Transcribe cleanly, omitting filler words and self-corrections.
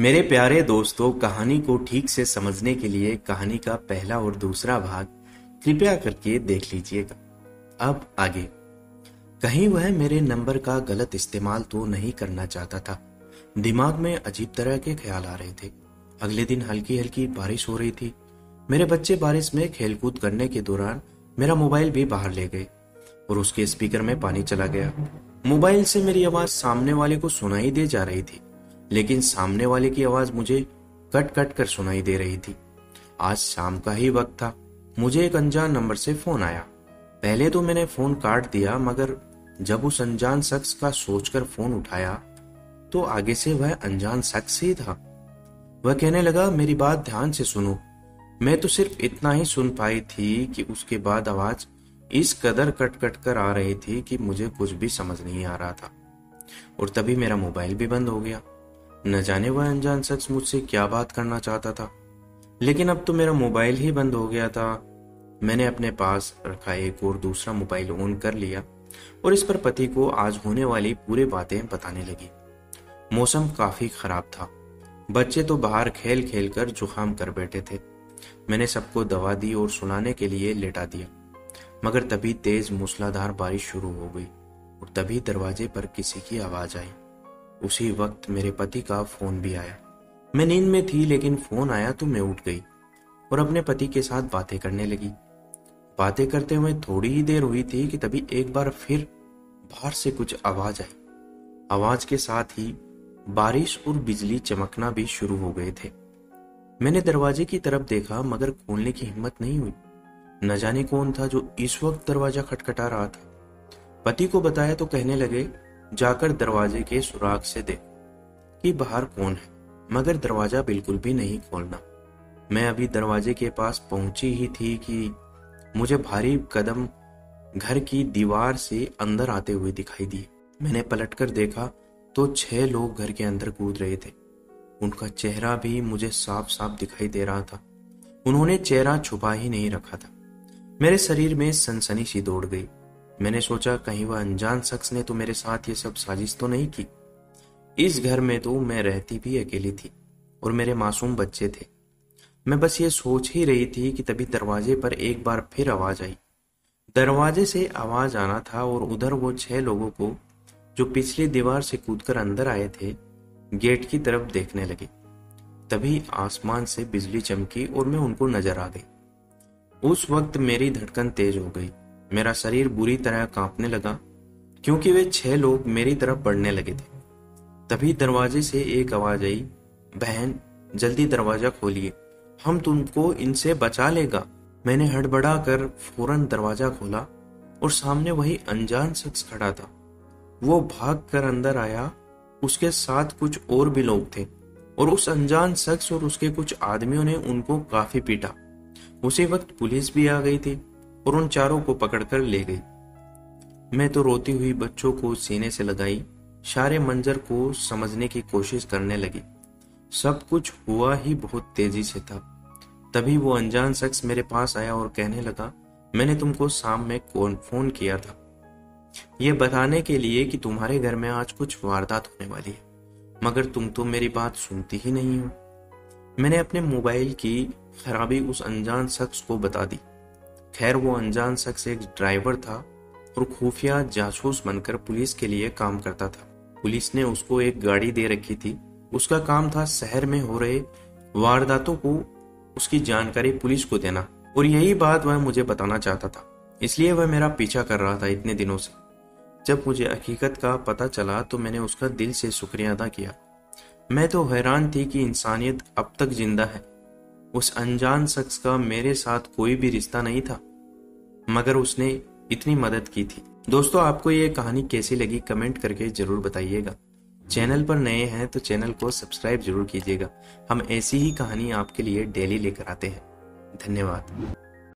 मेरे प्यारे दोस्तों, कहानी को ठीक से समझने के लिए कहानी का पहला और दूसरा भाग कृपया करके देख लीजिएगा। अब आगे। कहीं वह मेरे नंबर का गलत इस्तेमाल तो नहीं करना चाहता था। दिमाग में अजीब तरह के ख्याल आ रहे थे। अगले दिन हल्की हल्की बारिश हो रही थी। मेरे बच्चे बारिश में खेलकूद करने के दौरान मेरा मोबाइल भी बाहर ले गए और उसके स्पीकर में पानी चला गया। मोबाइल से मेरी आवाज सामने वाले को सुनाई दे जा रही थी, लेकिन सामने वाले की आवाज मुझे कट कट कर सुनाई दे रही थी। आज शाम का ही वक्त था। मुझे एक अनजान नंबर से फोन आया। पहले तो मैंने फोन काट दिया, मगर जब उस अनजान शख्स का सोचकर फोन उठाया तो आगे से वह अनजान शख्स ही था। वह कहने लगा, मेरी बात ध्यान से सुनो। मैं तो सिर्फ इतना ही सुन पाई थी कि उसके बाद आवाज इस कदर कट कट कर आ रही थी कि मुझे कुछ भी समझ नहीं आ रहा था। और तभी मेरा मोबाइल भी बंद हो गया। न जाने वह अनजान शख्स मुझसे क्या बात करना चाहता था, लेकिन अब तो मेरा मोबाइल ही बंद हो गया था। मैंने अपने पास रखा एक और दूसरा मोबाइल ऑन कर लिया और इस पर पति को आज होने वाली पूरी बातें बताने लगी। मौसम काफी खराब था। बच्चे तो बाहर खेल खेल कर जुकाम कर बैठे थे। मैंने सबको दवा दी और सुलाने के लिए लेटा दिया, मगर तभी तेज मूसलाधार बारिश शुरू हो गई और तभी दरवाजे पर किसी की आवाज आई। उसी वक्त मेरे पति का फोन भी आया। मैं नींद में थी, लेकिन फोन आया तो मैं उठ गई और अपने पति के साथ बातें करने लगी। बातें करते हुए थोड़ी ही देर हुई थी कि तभी एक बार फिर बाहर से कुछ आवाज आई। आवाज के साथ ही बारिश और बिजली चमकना भी शुरू हो गए थे। मैंने दरवाजे की तरफ देखा, मगर खोलने की हिम्मत नहीं हुई। न जाने कौन था जो इस वक्त दरवाजा खटखटा रहा था। पति को बताया तो कहने लगे, जाकर दरवाजे के सुराग से देख कि बाहर कौन है, मगर दरवाजा बिल्कुल भी नहीं खोलना। मैं अभी दरवाजे के पास पहुंची ही थी कि मुझे भारी कदम घर की दीवार से अंदर आते हुए दिखाई दिए। मैंने पलटकर देखा तो 6 लोग घर के अंदर कूद रहे थे। उनका चेहरा भी मुझे साफ साफ दिखाई दे रहा था। उन्होंने चेहरा छुपा ही नहीं रखा था। मेरे शरीर में सनसनी सी दौड़ गई। मैंने सोचा, कहीं वह अनजान शख्स ने तो मेरे साथ ये सब साजिश तो नहीं की। इस घर में तो मैं रहती भी अकेली थी और मेरे मासूम बच्चे थे। मैं बस ये सोच ही रही थी कि तभी दरवाजे पर एक बार फिर आवाज आई। दरवाजे से आवाज आना था और उधर वो 6 लोगों को जो पिछली दीवार से कूदकर अंदर आए थे गेट की तरफ देखने लगे। तभी आसमान से बिजली चमकी और मैं उनको नजर आ गई। उस वक्त मेरी धड़कन तेज हो गई। मेरा शरीर बुरी तरह कांपने लगा, क्योंकि वे 6 लोग मेरी तरफ बढ़ने लगे थे। तभी दरवाजे से एक आवाज आई, बहन जल्दी दरवाजा खोलिए, हम तुमको इनसे बचा लेगा। मैंने हड़बड़ा कर फौरन दरवाजा खोला और सामने वही अनजान शख्स खड़ा था। वो भाग कर अंदर आया। उसके साथ कुछ और भी लोग थे और उस अनजान शख्स और उसके कुछ आदमियों ने उनको काफी पीटा। उसी वक्त पुलिस भी आ गई थी और उन चारों को पकड़कर ले गई। मैं तो रोती हुई बच्चों को सीने से लगाई सारे मंजर को समझने की कोशिश करने लगी। सब कुछ हुआ ही बहुत तेजी से था। तभी वो अनजान शख्स मेरे पास आया और कहने लगा, मैंने तुमको शाम में फोन किया था ये बताने के लिए कि तुम्हारे घर में आज कुछ वारदात होने वाली है, मगर तुम तो मेरी बात सुनती ही नहीं हो। मैंने अपने मोबाइल की खराबी उस अनजान शख्स को बता दी। खैर, वो अनजान शख्स एक ड्राइवर था और खुफिया जासूस बनकर पुलिस के लिए काम करता था। पुलिस ने उसको एक गाड़ी दे रखी थी। उसका काम था शहर में हो रहे वारदातों को उसकी जानकारी पुलिस को देना, और यही बात वह मुझे बताना चाहता था। इसलिए वह मेरा पीछा कर रहा था इतने दिनों से। जब मुझे हकीकत का पता चला तो मैंने उसका दिल से शुक्रिया अदा किया। मैं तो हैरान थी कि इंसानियत अब तक जिंदा है। उस अनजान शख्स का मेरे साथ कोई भी रिश्ता नहीं था, मगर उसने इतनी मदद की थी। दोस्तों, आपको ये कहानी कैसी लगी कमेंट करके जरूर बताइएगा। चैनल पर नए हैं तो चैनल को सब्सक्राइब जरूर कीजिएगा। हम ऐसी ही कहानी आपके लिए डेली लेकर आते हैं। धन्यवाद।